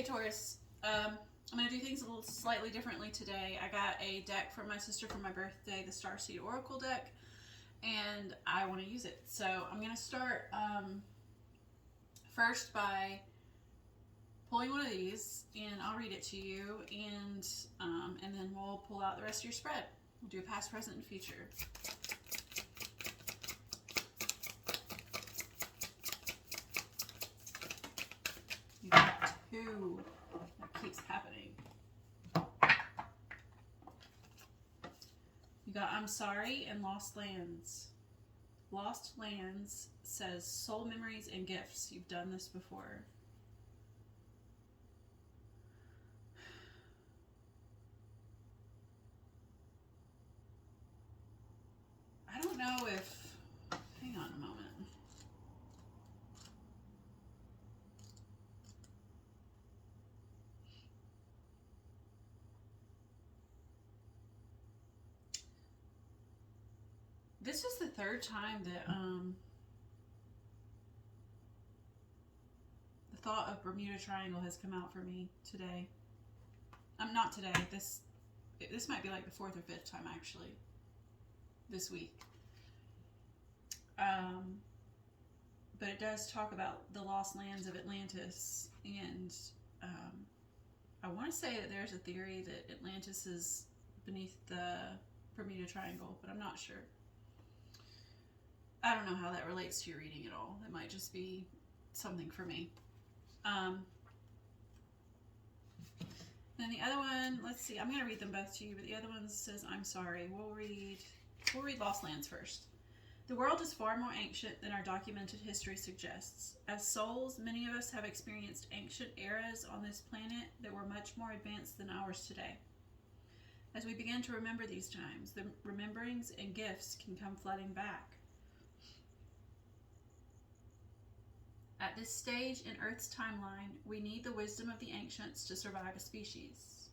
Hey Taurus, I'm going to do things a little slightly differently today. I got a deck from my sister for my birthday, the Starseed Oracle deck, and I want to use it. So I'm going to start first by pulling one of these, and I'll read it to you, and then we'll pull out the rest of your spread. We'll do a past, present, and future. You got two. That keeps happening. You got I'm Sorry and Lost Lands. Lost Lands says soul memories and gifts. You've done this before. I don't know if... Hang on a moment. This is the third time that the thought of Bermuda Triangle has come out for me today. Not today. This might be like the fourth or fifth time actually this week. But it does talk about the lost lands of Atlantis, and I want to say that there's a theory that Atlantis is beneath the Bermuda Triangle, but I'm not sure. I don't know how that relates to your reading at all. It might just be something for me. Then the other one, let's see, I'm going to read them both to you, but the other one says, I'm sorry. We'll read Lost Lands first. The world is far more ancient than our documented history suggests. As souls, many of us have experienced ancient eras on this planet that were much more advanced than ours today. As we begin to remember these times, the rememberings and gifts can come flooding back. At this stage in Earth's timeline, we need the wisdom of the ancients to survive a species.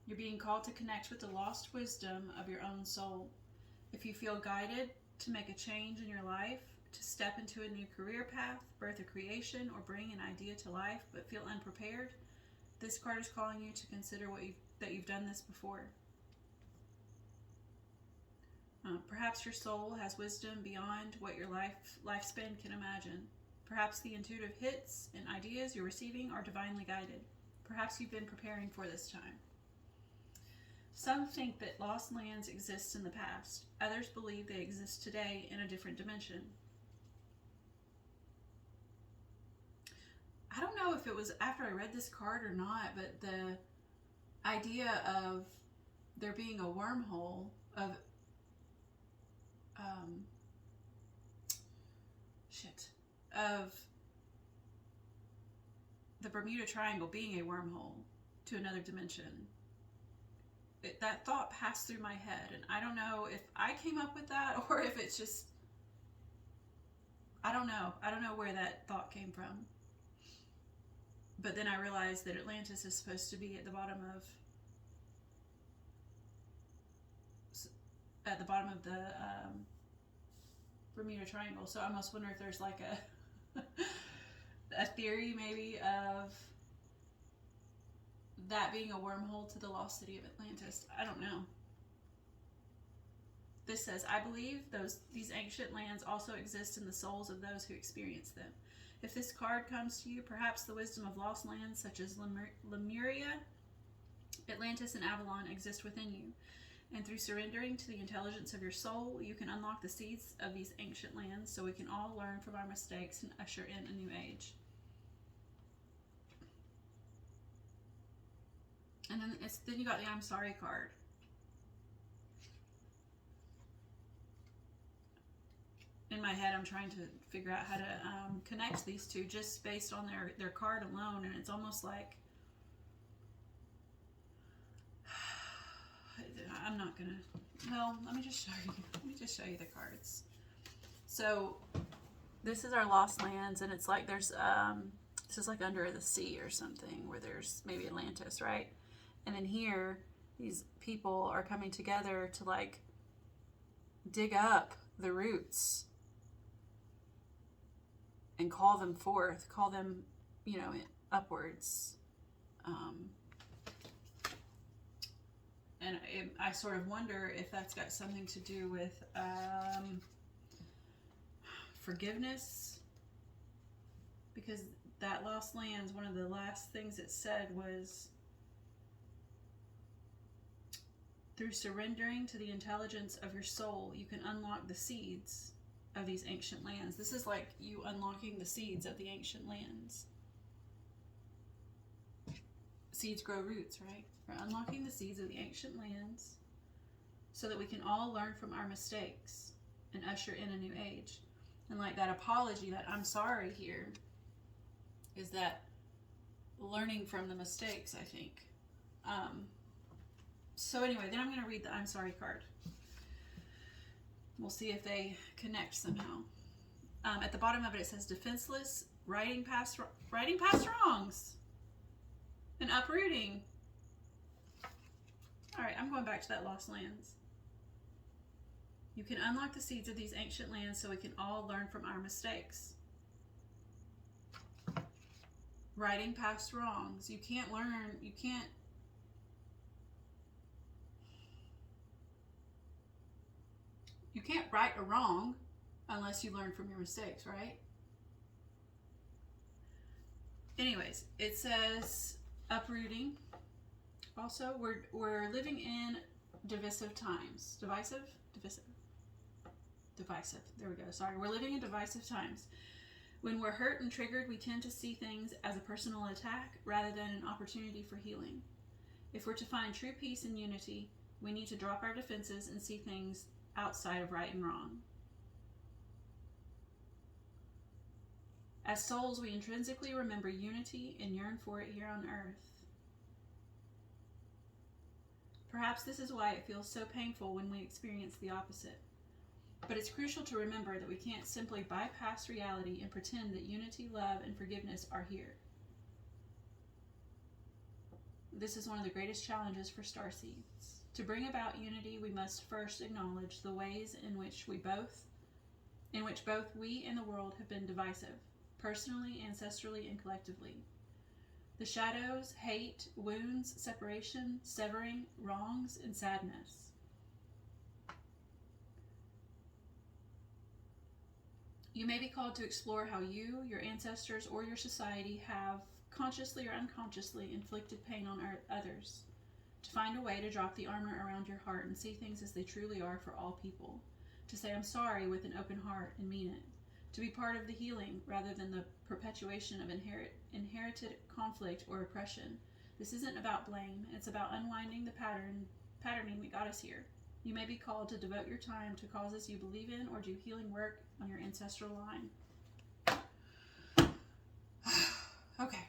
You're being called to connect with the lost wisdom of your own soul. If you feel guided to make a change in your life, to step into a new career path, birth a creation, or bring an idea to life but feel unprepared, this card is calling you to consider that you've done this before. Perhaps your soul has wisdom beyond what your lifespan can imagine. Perhaps the intuitive hits and ideas you're receiving are divinely guided. Perhaps you've been preparing for this time. Some think that lost lands exist in the past. Others believe they exist today in a different dimension. I don't know if it was after I read this card or not, but the idea of there being a wormhole of the Bermuda Triangle being a wormhole to another dimension. That thought passed through my head, and I don't know if I came up with that or if it's just, I don't know where that thought came from. But then I realized that Atlantis is supposed to be at the bottom of the Bermuda Triangle. So I almost wonder if there's like a theory maybe of that being a wormhole to the lost city of Atlantis. I don't know. This says, I believe these ancient lands also exist in the souls of those who experience them. If this card comes to you, perhaps the wisdom of lost lands such as Lemuria, Atlantis, and Avalon exist within you. And through surrendering to the intelligence of your soul, you can unlock the seeds of these ancient lands so we can all learn from our mistakes and usher in a new age. And then you got the I'm Sorry card. In my head, I'm trying to figure out how to connect these two just based on their card alone, and it's almost like I'm not gonna. Well, let me just show you. Let me just show you the cards. So this is our lost lands, and it's like there's this is like under the sea or something where there's maybe Atlantis, right? And then here, these people are coming together to like dig up the roots and call them forth, call them, upwards. And I sort of wonder if that's got something to do with forgiveness, because that lost lands, one of the last things it said was, through surrendering to the intelligence of your soul, you can unlock the seeds of these ancient lands. This is like you unlocking the seeds of the ancient lands. Seeds grow roots, right? We're unlocking the seeds of the ancient lands so that we can all learn from our mistakes and usher in a new age. And like that apology, that I'm sorry here, is that learning from the mistakes, I think. So anyway, then I'm going to read the I'm sorry card. We'll see if they connect somehow. At the bottom of it, it says defenseless, riding past wrongs, and uprooting. All right, I'm going back to that lost lands. You can unlock the seeds of these ancient lands so we can all learn from our mistakes. Riding past wrongs. You can't learn, you can't right a wrong unless you learn from your mistakes, right? Anyways, it says uprooting. Also, we're living in divisive times. Divisive. There we go. Sorry, we're living in divisive times. When we're hurt and triggered, we tend to see things as a personal attack rather than an opportunity for healing. If we're to find true peace and unity, we need to drop our defenses and see things outside of right and wrong. As souls, we intrinsically remember unity and yearn for it here on earth. Perhaps this is why it feels so painful when we experience the opposite. But it's crucial to remember that we can't simply bypass reality and pretend that unity, love, and forgiveness are here. This is one of the greatest challenges for starseeds. To bring about unity, we must first acknowledge the ways in which both we and the world have been divisive, personally, ancestrally, and collectively. The shadows, hate, wounds, separation, severing, wrongs, and sadness. You may be called to explore how you, your ancestors, or your society have, consciously or unconsciously, inflicted pain on others. To find a way to drop the armor around your heart and see things as they truly are for all people. To say I'm sorry with an open heart and mean it. To be part of the healing rather than the perpetuation of inherited conflict or oppression. This isn't about blame. It's about unwinding the patterning that got us here. You may be called to devote your time to causes you believe in or do healing work on your ancestral line. Okay.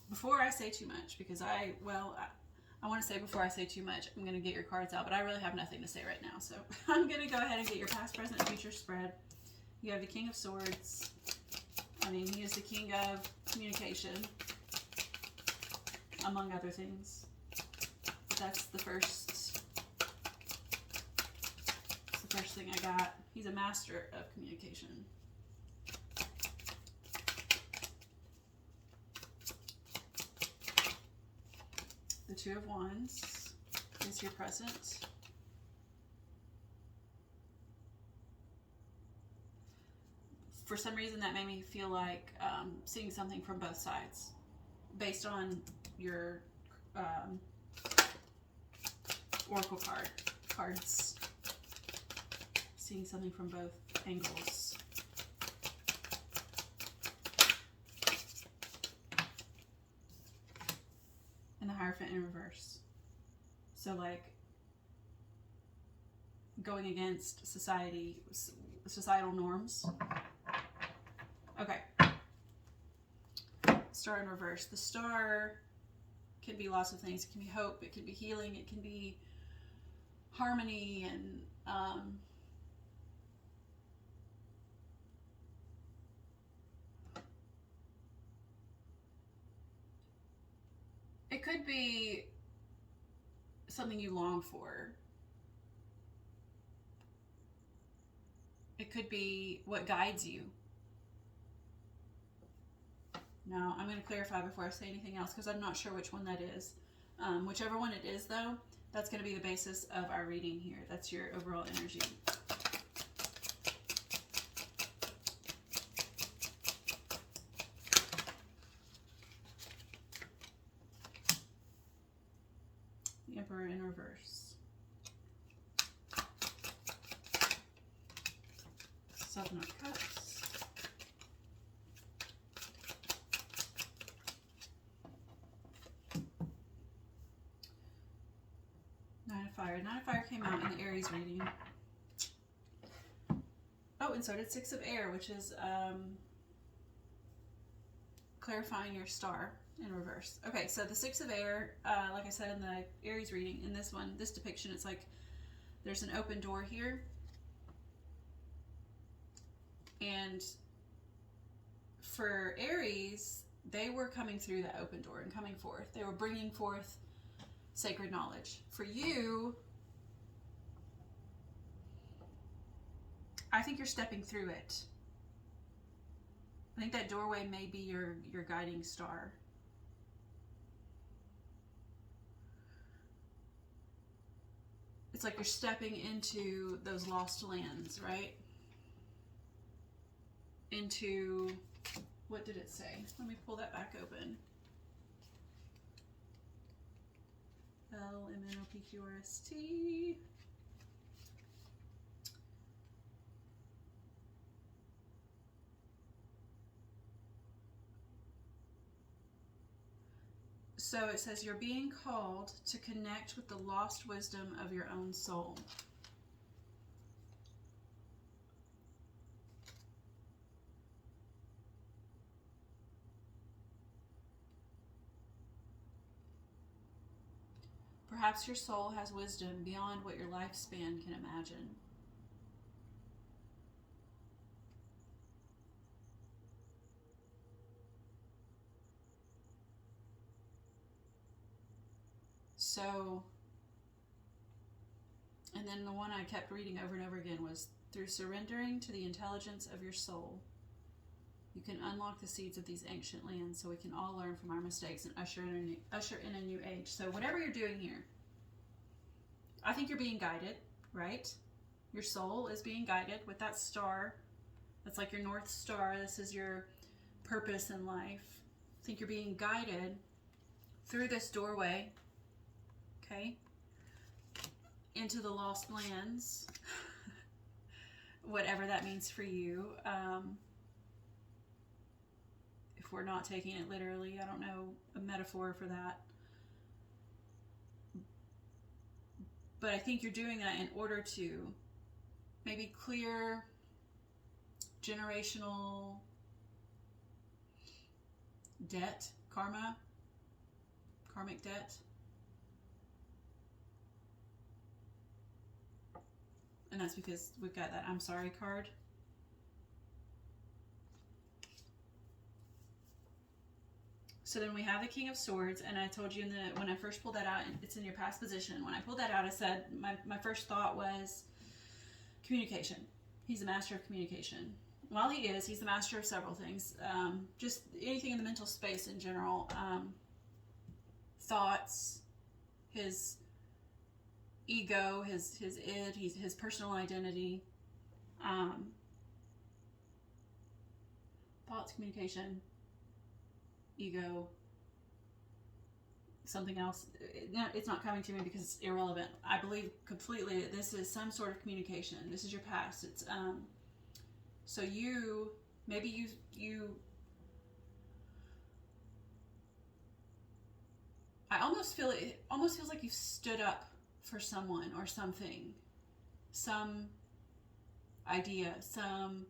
Before I say too much, because I want to say before I say too much, I'm going to get your cards out, but I really have nothing to say right now. So I'm going to go ahead and get your past, present, and future spread. You have the King of Swords. I mean, he is the king of communication, among other things. That's the first thing I got. He's a master of communication. The Two of Wands is your present. For some reason, that made me feel like seeing something from both sides, based on your oracle cards. Seeing something from both angles. And the Hierophant in reverse. So like going against societal norms. Okay. Star in reverse. The star can be lots of things. It can be hope, it can be healing, it can be harmony, and it could be something you long for. It could be what guides you. Now, I'm going to clarify before I say anything else because I'm not sure which one that is. Whichever one it is, though, that's going to be the basis of our reading here. That's your overall energy. The Emperor in reverse. Seven of Cups. Nine of Fire. Nine of Fire came out in the Aries reading. Oh, and so did Six of Air, which is clarifying your star in reverse. Okay, so the Six of Air, like I said in the Aries reading, in this one, this depiction, it's like there's an open door here. And for Aries, they were coming through that open door and coming forth. They were bringing forth sacred knowledge. For you, I think you're stepping through it. I think that doorway may be your guiding star. It's like you're stepping into those lost lands, right? Into, what did it say? Let me pull that back open. LMNOPQRST. So it says you're being called to connect with the lost wisdom of your own soul. Perhaps your soul has wisdom beyond what your lifespan can imagine. So, and then the one I kept reading over and over again was, through surrendering to the intelligence of your soul, you can unlock the seeds of these ancient lands so we can all learn from our mistakes and usher in a new age. So whatever you're doing here, I think you're being guided, right? Your soul is being guided with that star. That's like your North Star. This is your purpose in life. I think you're being guided through this doorway, okay, into the lost lands, whatever that means for you. If we're not taking it literally, I don't know a metaphor for that. But I think you're doing that in order to maybe clear generational debt, karmic debt. And that's because we've got that I'm sorry card. So then we have the King of Swords, and I told you when I first pulled that out, it's in your past position. When I pulled that out, I said my first thought was communication. He's the master of communication. Well, he's the master of several things. Just anything in the mental space in general. Thoughts, his ego, his id, his personal identity. Thoughts, communication, ego, something else. It's not coming to me because it's irrelevant. I believe completely that this is some sort of communication. This is your past. It's so maybe you I almost feel it almost feels like you've stood up for someone or something, some idea, some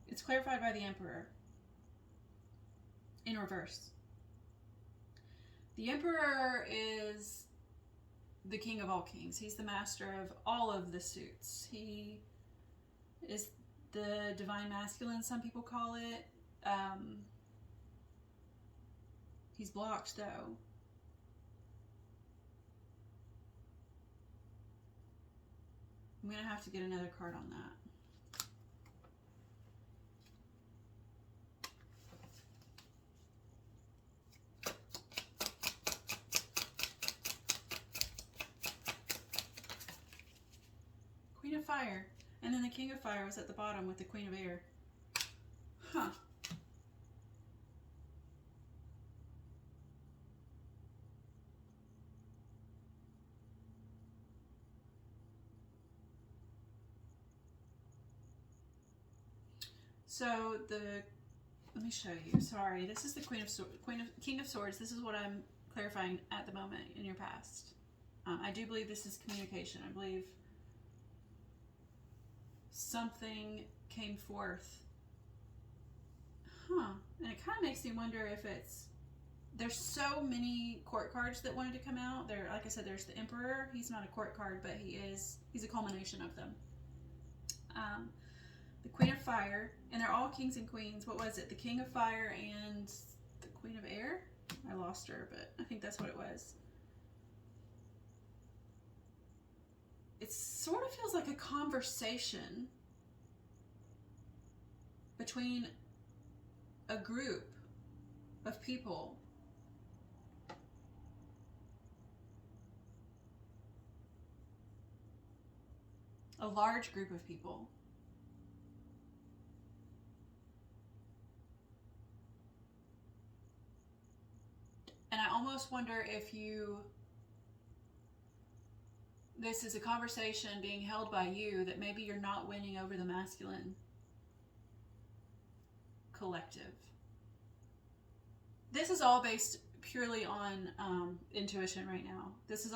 it's clarified by the Emperor in reverse. The Emperor is the king of all kings. He's the master of all of the suits. He is the divine masculine, some people call it. He's blocked, though. I'm going to have to get another card on that. Queen of Fire. And then the King of Fire was at the bottom with the Queen of Air. Huh. So let me show you. Sorry, this is the King of Swords. This is what I'm clarifying at the moment in your past. I do believe this is communication. I believe something came forth. Huh. And it kind of makes me wonder if there's so many court cards that wanted to come out. There, like I said, there's the Emperor. He's not a court card, but he's a culmination of them. The Queen of Fire, and they're all kings and queens. What was it? The King of Fire and the Queen of Air? I lost her, but I think that's what it was. It sort of feels like a conversation between a group of people. A large group of people. And I almost wonder if this is a conversation being held by you that maybe you're not winning over the masculine collective. This is all based purely on intuition right now. This is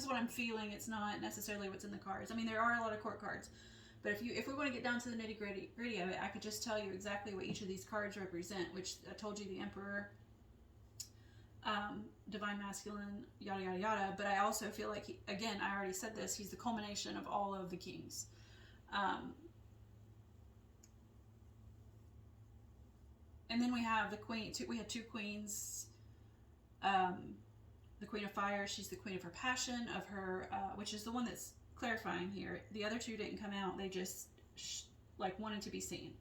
what I'm feeling. It's not necessarily what's in the cards. I mean, there are a lot of court cards, but if we want to get down to the nitty gritty of it, I could just tell you exactly what each of these cards represent, which I told you: the Emperor, divine masculine, yada yada yada. But I also feel like again, I already said this, he's the culmination of all of the kings. And then we have the queen. We had two queens. The Queen of Fire, she's the queen of her passion, of her, which is the one that's clarifying here. The other two didn't come out. They just wanted to be seen.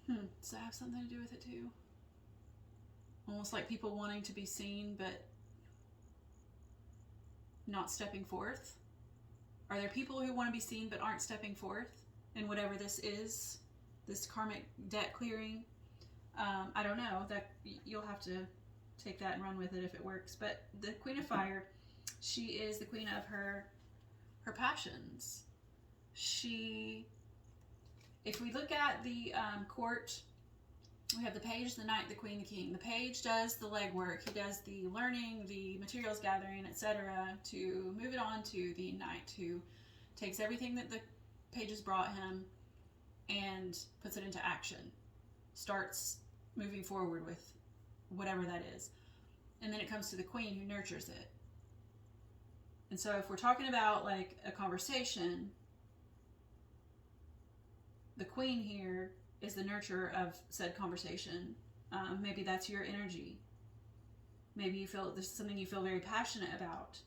Does that have something to do with it too? Almost like people wanting to be seen, but not stepping forth. Are there people who want to be seen but aren't stepping forth in whatever this is, this karmic debt clearing? I don't know. That you'll have to take that and run with it if it works. But the Queen of Fire, she is the queen of her passions. If we look at the court, we have the page, the knight, the queen, the king. The page does the legwork. He does the learning, the materials gathering, etc. to move it on to the knight, who takes everything that the pages brought him and puts it into action. Starts moving forward with whatever that is. And then it comes to the queen, who nurtures it. And so if we're talking about like a conversation, the queen here is the nurturer of said conversation. Maybe that's your energy. Maybe you feel there's something you feel very passionate about,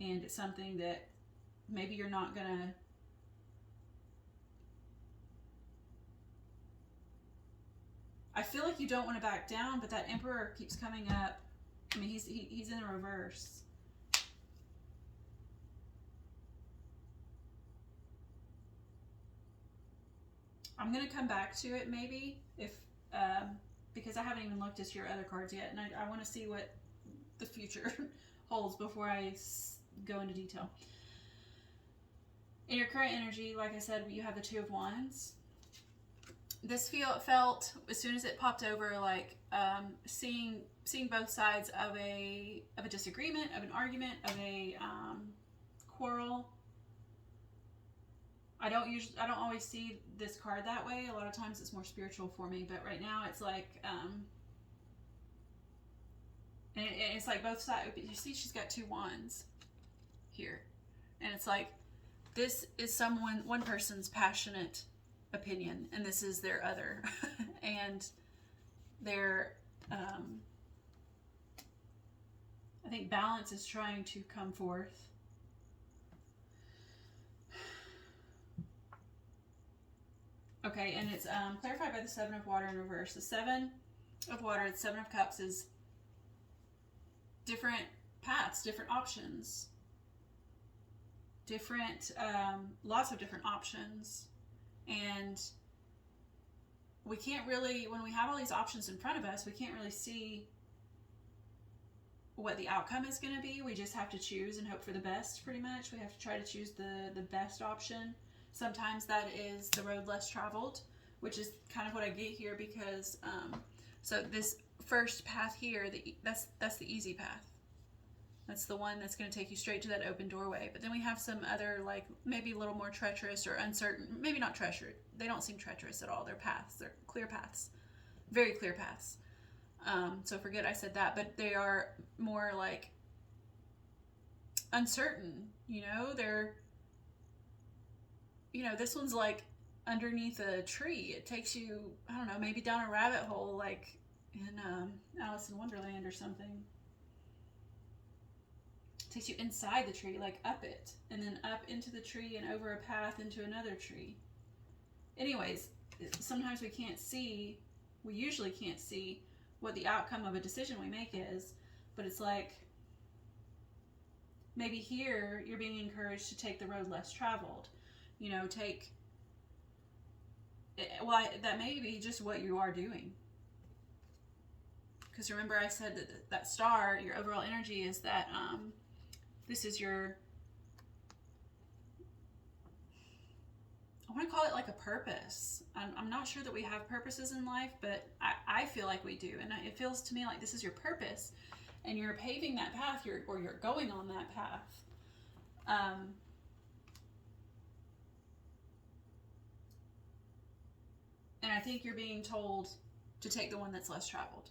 and it's something that maybe you're not gonna I feel like you don't want to back down, but that Emperor keeps coming up. I mean, he's in the reverse. I'm going to come back to it maybe because I haven't even looked at your other cards yet, and I want to see what the future holds before I go into detail. In your current energy, like I said, you have the Two of Wands. This felt as soon as it popped over, like seeing both sides of a disagreement, of an argument, of a quarrel. I don't always see this card that way. A lot of times it's more spiritual for me, but right now it's like and it's like both sides. You see, she's got two wands here, and it's like this is one person's passionate opinion, and this is their other, and they're I think balance is trying to come forth. Okay, and it's clarified by the Seven of Water in reverse. The Seven of Water, the Seven of Cups is different paths, different options, different, lots of different options. And we can't really, when we have all these options in front of us, we can't really see what the outcome is going to be. We just have to choose and hope for the best, pretty much. We have to try to choose the best option. Sometimes that is the road less traveled, which is kind of what I get here, because so this first path here, that's the easy path. That's the one that's going to take you straight to that open doorway. But then we have some other, like, maybe a little more treacherous or uncertain, maybe not treacherous. They don't seem treacherous at all. They're paths. They're clear paths. Very clear paths. So forget I said that, but they are more like uncertain, you know? They're, you know, this one's like underneath a tree. It takes you, I don't know, maybe down a rabbit hole, like in Alice in Wonderland or something. It takes you inside the tree, like up it, and then up into the tree and over a path into another tree. Anyways, sometimes we usually can't see what the outcome of a decision we make is, but it's like, maybe here you're being encouraged to take the road less traveled. You know, that may be just what you are doing. Because remember I said that star, your overall energy is that, this is your, I want to call it like a purpose. I'm not sure that we have purposes in life, but I feel like we do. And it feels to me like this is your purpose. And you're paving that path, or you're going on that path. And I think you're being told to take the one that's less traveled.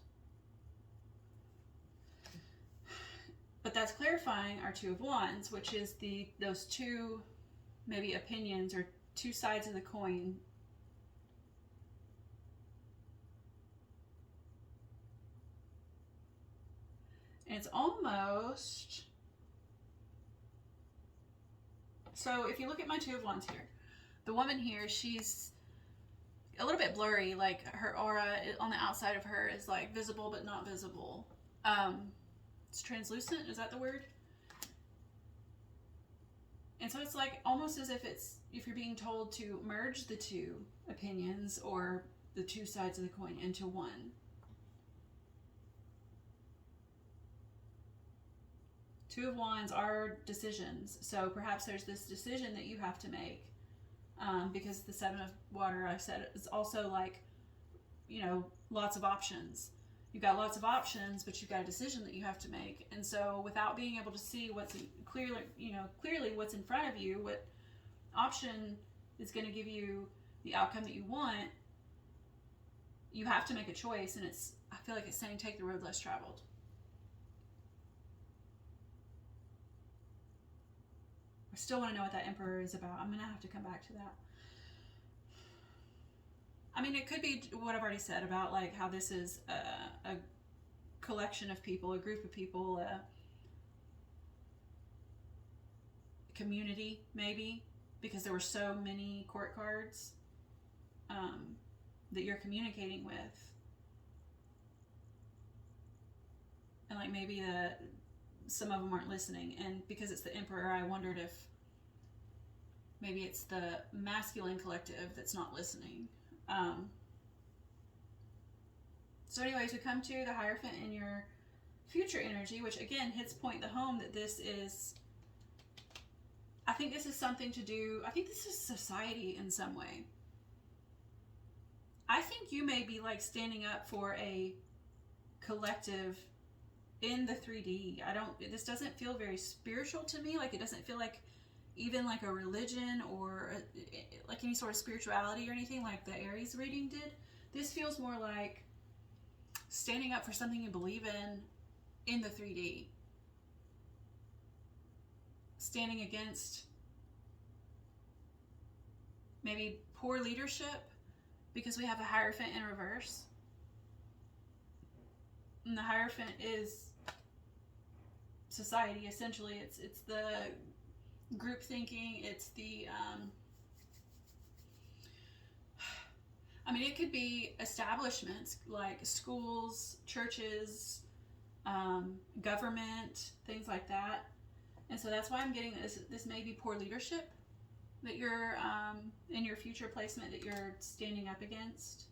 But that's clarifying our Two of Wands, which is those two maybe opinions or two sides of the coin. And it's almost, so if you look at my Two of Wands here, the woman here, she's a little bit blurry, like her aura on the outside of her is like visible but not visible. It's translucent, is that the word? And so it's like almost as if you're being told to merge the two opinions or the two sides of the coin into one. Two of Wands are decisions. So perhaps there's this decision that you have to make. Because the Seven of Water, I said, is also like, you know, lots of options. You've got lots of options, but you've got a decision that you have to make. And so without being able to see what's clearly what's in front of you, what option is going to give you the outcome that you want, you have to make a choice. And I feel like it's saying take the road less traveled. I still want to know what that Emperor is about. I'm going to have to come back to that. I mean, it could be what I've already said about like how this is a collection of people, a group of people, a community maybe, because there were so many court cards that you're communicating with. And like maybe some of them aren't listening. And because it's the Emperor, I wondered if maybe it's the masculine collective that's not listening. So anyways, we come to the Hierophant in your future energy, which again hits point the home that this is, I think this is something to do, I think this is society in some way. I think you may be like standing up for a collective in the 3D. This doesn't feel very spiritual to me. Like it doesn't feel like even like a religion or like any sort of spirituality or anything like the Aries reading did. This feels more like standing up for something you believe in the 3D. Standing against maybe poor leadership, because we have a Hierophant in reverse. And the Hierophant is society, essentially. It's the group thinking. It's the I mean, it could be establishments like schools, churches, government, things like that. And so that's why I'm getting this. This may be poor leadership that you're in your future placement that you're standing up against,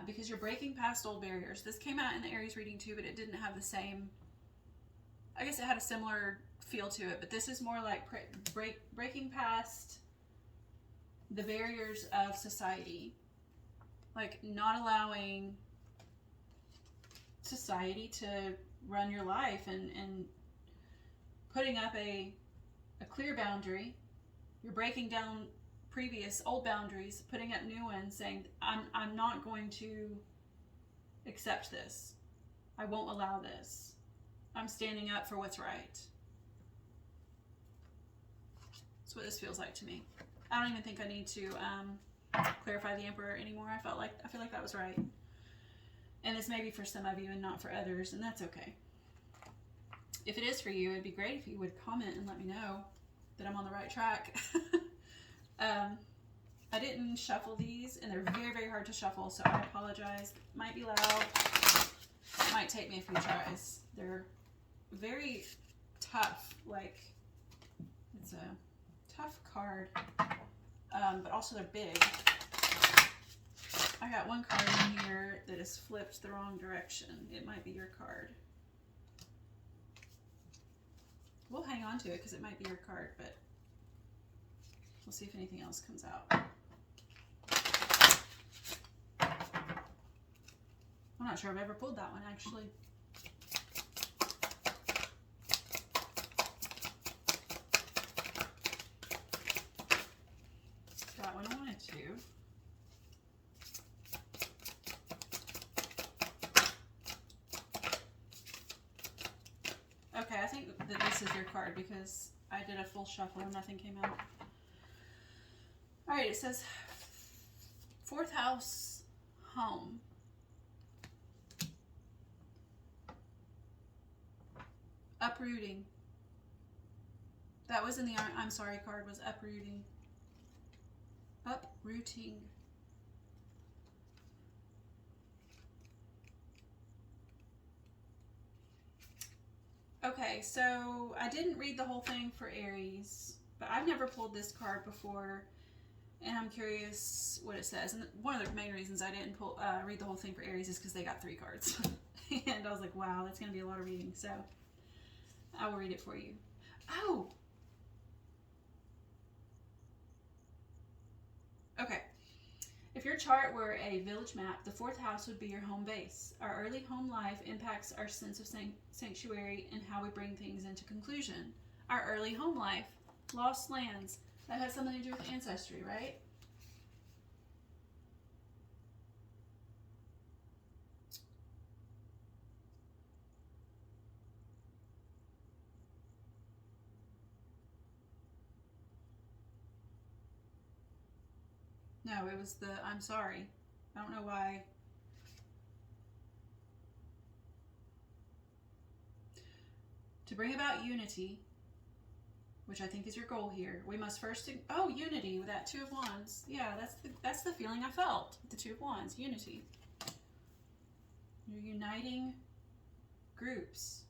because you're breaking past old barriers. This came out in the Aries reading too, but it didn't have the same. I guess it had a similar feel to it, but this is more like breaking past the barriers of society, like not allowing society to run your life, and putting up a clear boundary. You're breaking down previous old boundaries, putting up new ones, saying I'm not going to accept this. I won't allow this. I'm standing up for what's right. That's what this feels like to me. I don't even think I need to clarify the Emperor anymore. I feel like that was right. And this may be for some of you and not for others, and that's okay. If it is for you, it'd be great if you would comment and let me know that I'm on the right track. I didn't shuffle these, and they're very, very hard to shuffle, so I apologize. Might be loud. It might take me a few tries. They're very tough. Like, it's a tough card, but also they're big. I got one card in here that is flipped the wrong direction. It might be your card. We'll hang on to it because it might be your card, but we'll see if anything else comes out. I'm not sure I've ever pulled that one, actually. Got one I wanted to. Okay, I think that this is your card because I did a full shuffle and nothing came out. Alright, it says 4th house, home. Uprooting. That was in the I'm sorry card, was uprooting. Uprooting. Okay, so I didn't read the whole thing for Aries, but I've never pulled this card before, and I'm curious what it says. And one of the main reasons I didn't read the whole thing for Aries is because they got 3 cards. And I was like, wow, that's going to be a lot of reading, so I will read it for you. Oh! Okay. If your chart were a village map, the 4th house would be your home base. Our early home life impacts our sense of sanctuary and how we bring things into conclusion. Our early home life, lost lands, that has something to do with ancestry, right? No, it was the I'm sorry. I don't know why. To bring about unity, which I think is your goal here, we must first unity with that 2 of Wands. Yeah, that's the feeling I felt. The 2 of Wands, unity. You're uniting groups.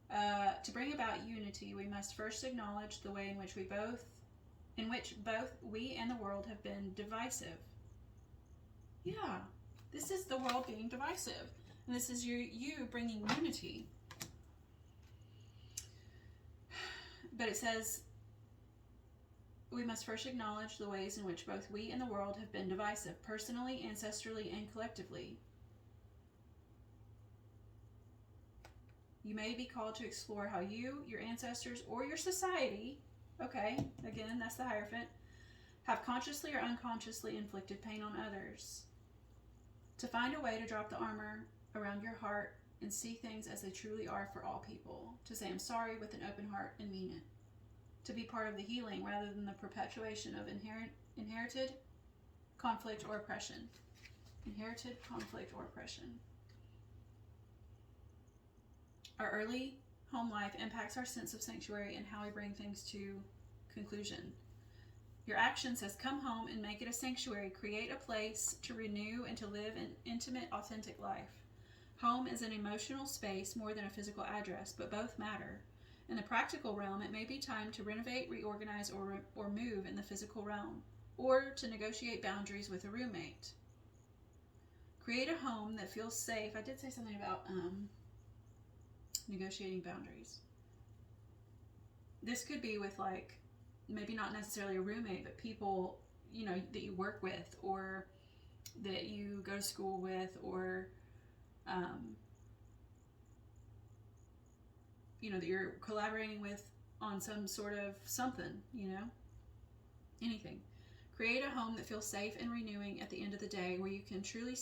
To bring about unity, we must first acknowledge the way in which both we and the world have been divisive. Yeah, this is the world being divisive, and this is you bringing unity. But it says, we must first acknowledge the ways in which both we and the world have been divisive, personally, ancestrally, and collectively. You may be called to explore how you, your ancestors, or your society, okay, again, that's the Hierophant, have consciously or unconsciously inflicted pain on others. To find a way to drop the armor around your heart and see things as they truly are for all people. To say I'm sorry with an open heart and mean it. To be part of the healing rather than the perpetuation of inherited conflict or oppression. Inherited conflict or oppression. Our early home life impacts our sense of sanctuary and how we bring things to conclusion. Your action says, come home and make it a sanctuary. Create a place to renew and to live an intimate, authentic life. Home is an emotional space more than a physical address, but both matter. In the practical realm, it may be time to renovate, reorganize, or move in the physical realm, or to negotiate boundaries with a roommate. Create a home that feels safe. I did say something about negotiating boundaries. This could be with, like, maybe not necessarily a roommate, but people, you know, that you work with or that you go to school with, or you know, that you're collaborating with on some sort of something, you know, anything. Create a home that feels safe and renewing at the end of the day, where you can truly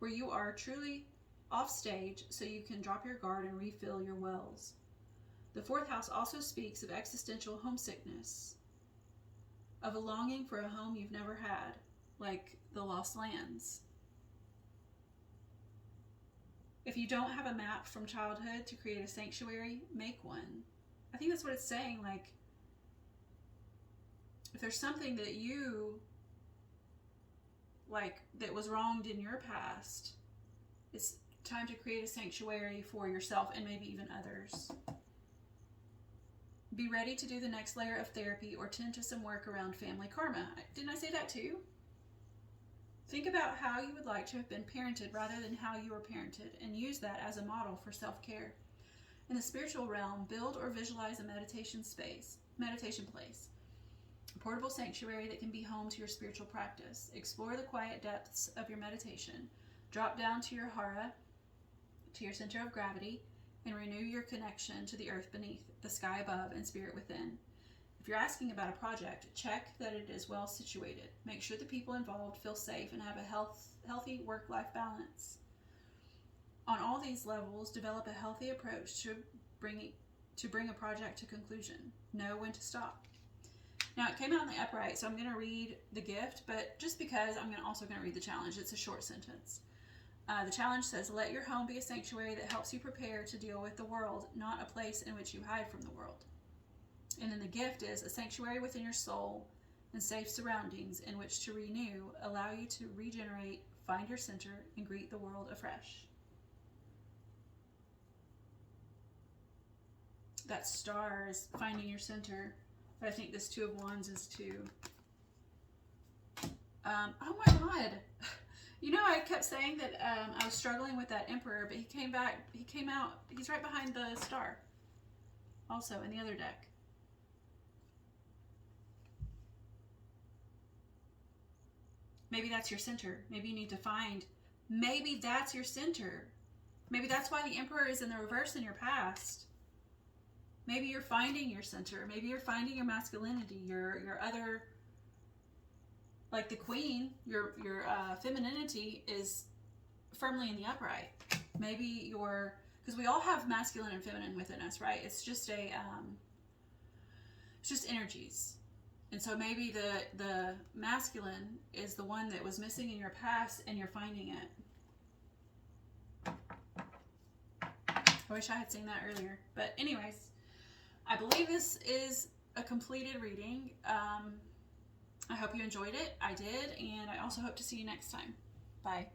where you are truly off stage, so you can drop your guard and refill your wells. The fourth house also speaks of existential homesickness, of a longing for a home you've never had, like the Lost Lands. If you don't have a map from childhood to create a sanctuary, make one. I think that's what it's saying. Like, if there's something that you, like, that was wronged in your past, it's time to create a sanctuary for yourself and maybe even others. Be ready to do the next layer of therapy or tend to some work around family karma. Didn't I say that too? Think about how you would like to have been parented rather than how you were parented, and use that as a model for self-care. In the spiritual realm, build or visualize a meditation place, a portable sanctuary that can be home to your spiritual practice. Explore the quiet depths of your meditation. Drop down to your hara, to your center of gravity, and renew your connection to the earth beneath, the sky above, and spirit within. If you're asking about a project, check that it is well situated. Make sure the people involved feel safe and have a healthy work-life balance. On all these levels, develop a healthy approach to bring a project to conclusion. Know when to stop. Now, it came out in the upright, so I'm going to read the gift, but just because I'm also going to read the challenge. It's a short sentence. The challenge says, let your home be a sanctuary that helps you prepare to deal with the world, not a place in which you hide from the world. And then the gift is a sanctuary within your soul and safe surroundings in which to renew, allow you to regenerate, find your center, and greet the world afresh. That star is finding your center, but I think this Two of Wands is to... oh my God! You know, I kept saying that I was struggling with that Emperor, but he came out, he's right behind the star. Also, in the other deck. Maybe that's your center. Maybe you need to find, maybe that's your center. Maybe that's why the Emperor is in the reverse in your past. Maybe you're finding your center. Maybe you're finding your masculinity, your other, like the Queen, your femininity is firmly in the upright. Maybe because we all have masculine and feminine within us, right? It's just it's just energies. And so maybe the masculine is the one that was missing in your past, and you're finding it. I wish I had seen that earlier. But anyways, I believe this is a completed reading. I hope you enjoyed it. I did, and I also hope to see you next time. Bye.